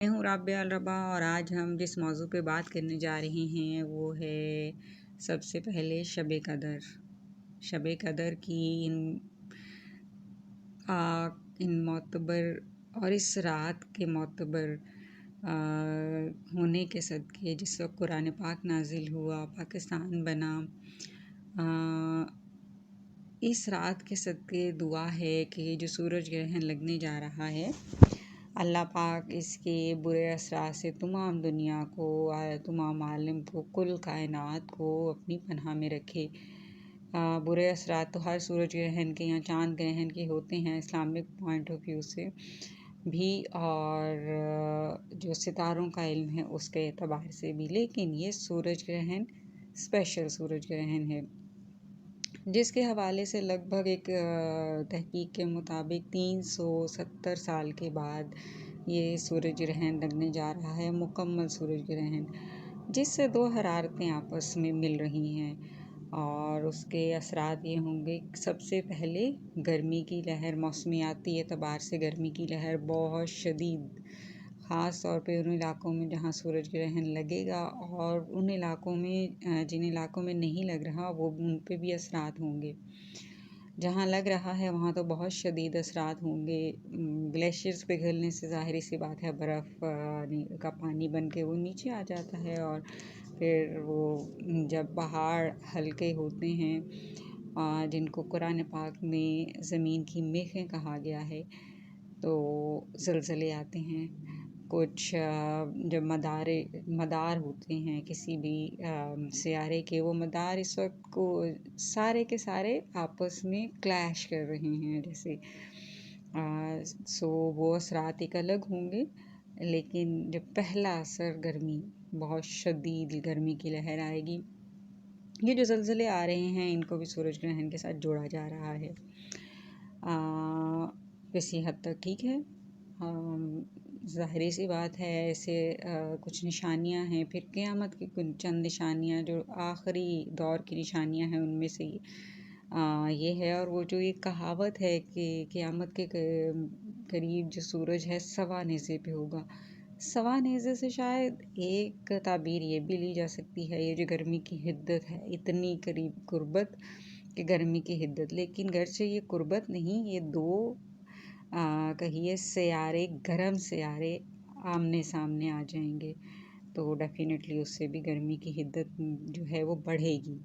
मैं हूँ राबिया अलरबा और आज हम जिस मौजू पे बात करने जा रहे हैं वो है सबसे पहले शब कदर की इन मोतबर और इस रात के मोतबर होने के सदक़े जिस वक्त कुरान पाक नाजिल हुआ, पाकिस्तान बना, इस रात के सदक़े दुआ है कि जो सूरज ग्रहण लगने जा रहा है, अल्लाह पाक इसके बुरे असरात से तमाम दुनिया को, तमाम आलम को, कुल कायनात को अपनी पनाह में रखे। बुरे असरात तो हर सूरज ग्रहण के या चाँद ग्रहण के होते हैं इस्लामिक पॉइंट ऑफ व्यू से भी, और जो सितारों का इल्म है उसके एतबार से भी, लेकिन ये सूरज ग्रहण स्पेशल सूरज ग्रहण है जिसके हवाले से लगभग एक तहकीक के मुताबिक 370 साल के बाद ये सूरज ग्रहण लगने जा रहा है, मुकम्मल सूरज ग्रहण, जिससे दो हरारतें आपस में मिल रही हैं और उसके असरात ये होंगे। सबसे पहले गर्मी की लहर, मौसमियाती एतबार से गर्मी की लहर बहुत शदीद, ख़ास तौर पे उन इलाकों में जहाँ सूरज ग्रहण लगेगा, और उन इलाकों में जिन इलाकों में नहीं लग रहा वो उन पे भी असरात होंगे। जहाँ लग रहा है वहाँ तो बहुत शदीद असरात होंगे। ग्लेशियर्स पिघलने से ज़ाहिर सी बात है बर्फ़ का पानी बन के वो नीचे आ जाता है, और फिर वो जब पहाड़ हल्के होते हैं जिनको कुरान पाक में ज़मीन की मेखें कहा गया है, तो ज़लज़ले आते हैं। कुछ जब मदार होते हैं किसी भी सियारे के, वो मदार इस वक्त को सारे के सारे आपस में क्लैश कर रहे हैं जैसे, सो वो असरात एक अलग होंगे। लेकिन जब पहला असर गर्मी, बहुत शदीद गर्मी की लहर आएगी, ये जो ज़लज़ले आ रहे हैं इनको भी सूरज ग्रहण के साथ जोड़ा जा रहा है। किसी हद तक ठीक है, ज़ाहिर सी बात है। ऐसे कुछ निशानियां हैं, फिर क़यामत की कुछ चंद निशानियां जो आखिरी दौर की निशानियां हैं उनमें से ये है। और वो जो एक कहावत है कि क़यामत के करीब जो सूरज है सवा नेज़े पे होगा, सवा नेज़े से शायद एक ताबीर ये भी ली जा सकती है, ये जो गर्मी की हिद्दत है, इतनी करीब कुर्बत कि गर्मी की हिद्दत, लेकिन गर्चे ये कुर्बत नहीं, ये दो कहिए सियारे, गरम सियारे आमने सामने आ जाएंगे, तो डेफिनेटली उससे भी गर्मी की हिद्दत जो है वो बढ़ेगी।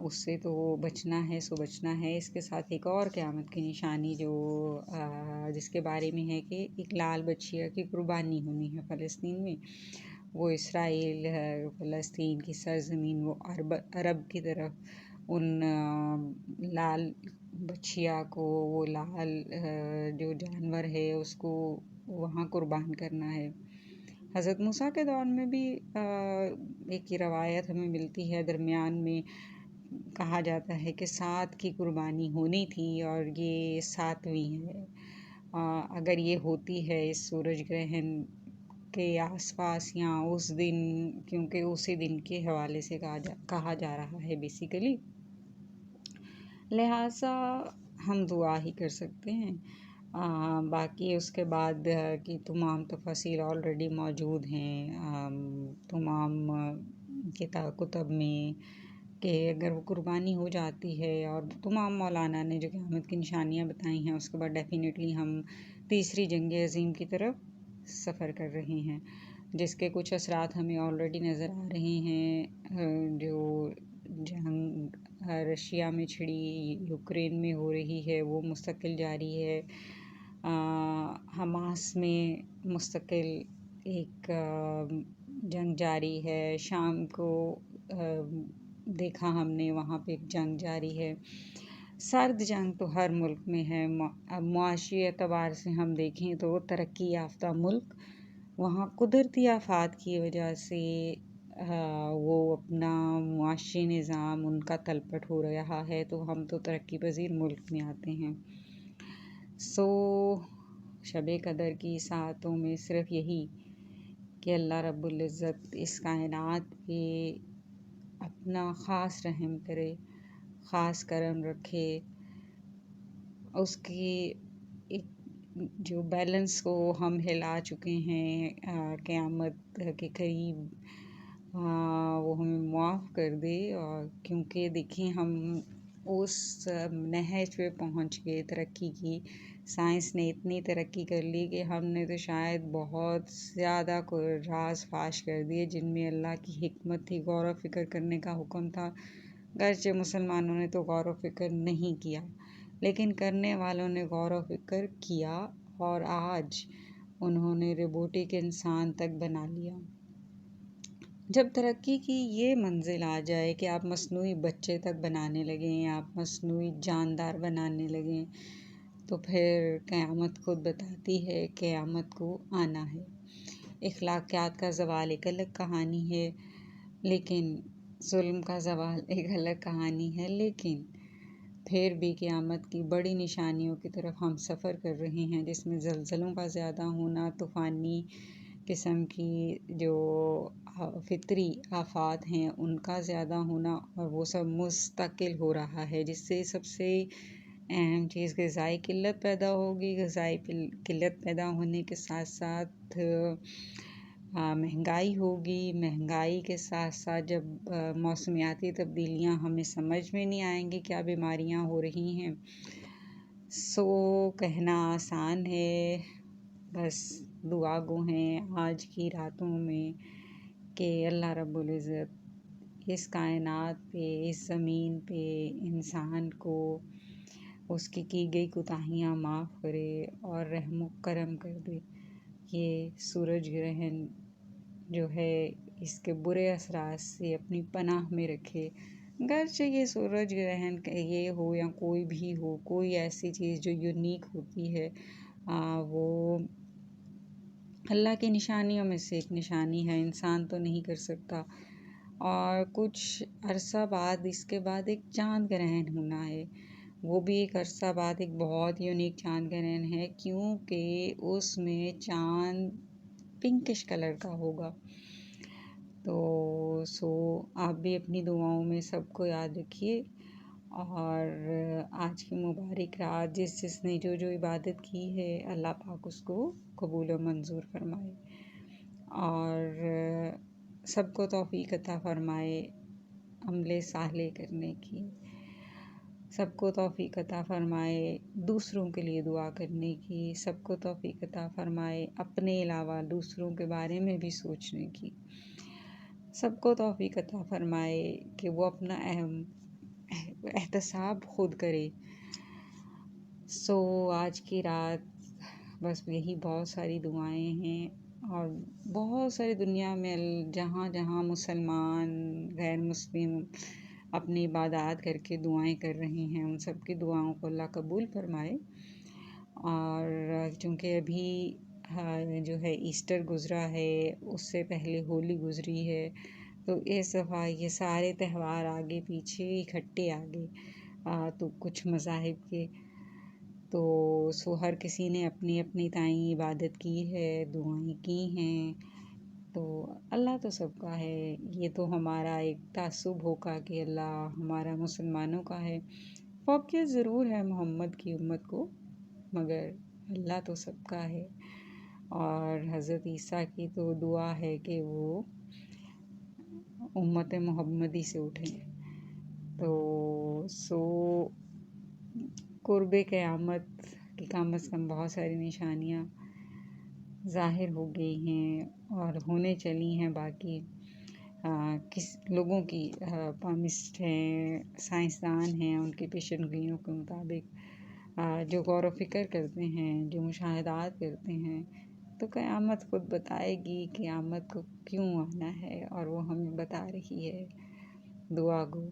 उससे तो बचना है, सो बचना है। इसके साथ एक और क़यामत की निशानी जो जिसके बारे में है कि एक लाल बछिया की कुर्बानी होनी है फ़लस्तीन में। वो इसराइल, फ़लस्तीन की सरज़मीन, वो अरब की तरफ उन लाल बछिया को, वो लाल जो जानवर है उसको वहाँ कुर्बान करना है। हज़रत मूसा के दौर में भी एक रवायत हमें मिलती है, दरमियान में कहा जाता है कि 7 की कुर्बानी होनी थी और ये 7वीं है। अगर ये होती है इस सूरज ग्रहण के आसपास या उस दिन, क्योंकि उसी दिन के हवाले से कहा जा रहा है बेसिकली, लिहाजा हम दुआ ही कर सकते हैं। बाकी उसके बाद की तमाम तफसील ऑलरेडी मौजूद हैं तमाम कुतब में, कि अगर वो कुर्बानी हो जाती है, और तमाम मौलाना ने जो क़यामत की निशानियाँ बताई हैं, उसके बाद डेफिनेटली हम तीसरी जंग अज़ीम की तरफ सफ़र कर रहे हैं, जिसके कुछ असरात हमें ऑलरेडी नज़र आ रहे हैं। जो जंग रशिया में छिड़ी, यूक्रेन में हो रही है, वो मुस्तकिल जारी है। हमास में मुस्तकिल एक जंग जारी है। शाम को देखा हमने, वहाँ पे एक जंग जारी है। सर्द जंग तो हर मुल्क में है। अब मुआशी एतबार से हम देखें तो तरक्की याफ्ता मुल्क, वहाँ कुदरती आफात की वजह से वो अपना मुआशी निज़ाम उनका तलपट हो रहा है, तो हम तो तरक्की पज़ीर मुल्क में आते हैं। सो शब कदर की सातों में सिर्फ़ यही कि अल्लाह रब्बुल इज़्ज़त इस कायनात पे अपना ख़ास रहम करे, ख़ास करम रखे, उसकी एक جو بیلنس کو ہم ہلا چکے ہیں قیامت کے قریب، وہ ہمیں معاف کر دے. اور کیونکہ دیکھیں ہم اس نہج پہ پہنچ گئے ترقی کی. سائنس نے اتنی ترقی کر لی کہ ہم نے تو شاید بہت زیادہ کوئی راز فاش کر دیے جن میں اللہ کی حکمت تھی. غور و فکر کرنے کا حکم تھا، گرچہ مسلمانوں نے تو غور و فکر نہیں کیا، لیکن کرنے والوں نے غور و فکر کیا اور آج انہوں نے روبوٹک انسان تک بنا لیا. جب ترقی کی یہ منزل آ جائے کہ آپ مصنوعی بچے تک بنانے لگیں، آپ مصنوعی جاندار بنانے لگیں، تو پھر قیامت خود بتاتی ہے قیامت کو آنا ہے. اخلاقیات کا زوال ایک الگ کہانی ہے، لیکن ظلم کا زوال ایک الگ کہانی ہے. لیکن پھر بھی قیامت کی بڑی نشانیوں کی طرف ہم سفر کر رہے ہیں، جس میں زلزلوں کا زیادہ ہونا، طوفانی قسم کی جو فطری آفات ہیں ان کا زیادہ ہونا، اور وہ سب مستقل ہو رہا ہے، جس سے سب سے اہم چیز غذائی قلت پیدا ہوگی. غذائی قلت پیدا ہونے کے ساتھ ساتھ مہنگائی ہوگی. مہنگائی کے ساتھ ساتھ جب موسمیاتی تبدیلیاں ہمیں سمجھ میں نہیں آئیں گی کیا بیماریاں ہو رہی ہیں. کہنا آسان ہے، بس دعا گو ہیں آج کی راتوں میں کہ اللہ رب العزت اس کائنات پہ، اس زمین پہ انسان کو اس کی گئی کوتاہیاں معاف کرے اور رحم و کرم کر دے. یہ سورج گرہن جو ہے اس کے برے اثرات سے اپنی پناہ میں رکھے. گرچہ یہ سورج گرہن یہ ہو یا کوئی بھی ہو، کوئی ایسی چیز جو یونیک ہوتی ہے، وہ اللہ کی نشانیوں میں سے ایک نشانی ہے، انسان تو نہیں کر سکتا. اور کچھ عرصہ بعد اس کے بعد ایک چاند گرہن ہونا ہے، وہ بھی ایک عرصہ بعد ایک بہت یونیک چاند گرہن ہے، کیونکہ اس میں چاند پنکش کلر کا ہوگا. تو آپ بھی اپنی دعاؤں میں سب کو یاد رکھیے. اور آج کی مبارک رات جس نے جو عبادت کی ہے، اللہ پاک اس کو قبول و منظور فرمائے اور سب کو توفیق عطا فرمائے عمل صالح کرنے کی. سب کو توفیق عطا فرمائے دوسروں کے لیے دعا کرنے کی. سب کو توفیق عطا فرمائے اپنے علاوہ دوسروں کے بارے میں بھی سوچنے کی. سب کو توفیق عطا فرمائے کہ وہ اپنا احتساب خود کرے. آج کی رات بس یہی بہت ساری دعائیں ہیں، اور بہت ساری دنیا میں جہاں جہاں مسلمان غیر مسلم اپنی عبادات کر کے دعائیں کر رہے ہیں، ان سب کی دعاؤں کو اللہ قبول فرمائے. اور چونکہ ابھی جو ہے ایسٹر گزرا ہے، اس سے پہلے ہولی گزری ہے، تو اس دفعہ یہ سارے تہوار آگے پیچھے اکٹھے آگے تو کچھ مذاہب کے تو ہر کسی نے اپنی اپنی تائیں عبادت کی ہے، دعائیں کی ہیں. تو اللہ تو سب کا ہے، یہ تو ہمارا ایک تعصب ہوگا کہ اللہ ہمارا مسلمانوں کا ہے. فوقیت ضرور ہے محمد کی امت کو، مگر اللہ تو سب کا ہے. اور حضرت عیسیٰ کی تو دعا ہے کہ وہ امت محمدی سے اٹھیں. تو قرب قیامت کی کم از کم بہت ساری نشانیاں ظاہر ہو گئی ہیں اور ہونے چلی ہیں. باقی کس لوگوں کی پامسٹ ہیں، سائنسدان ہیں، ان کی پیشن گوئیوں کے مطابق جو غور و فکر کرتے ہیں، جو مشاہدات کرتے ہیں، تو قیامت خود بتائے گی قیامت کو کیوں آنا ہے، اور وہ ہمیں بتا رہی ہے. دعا گو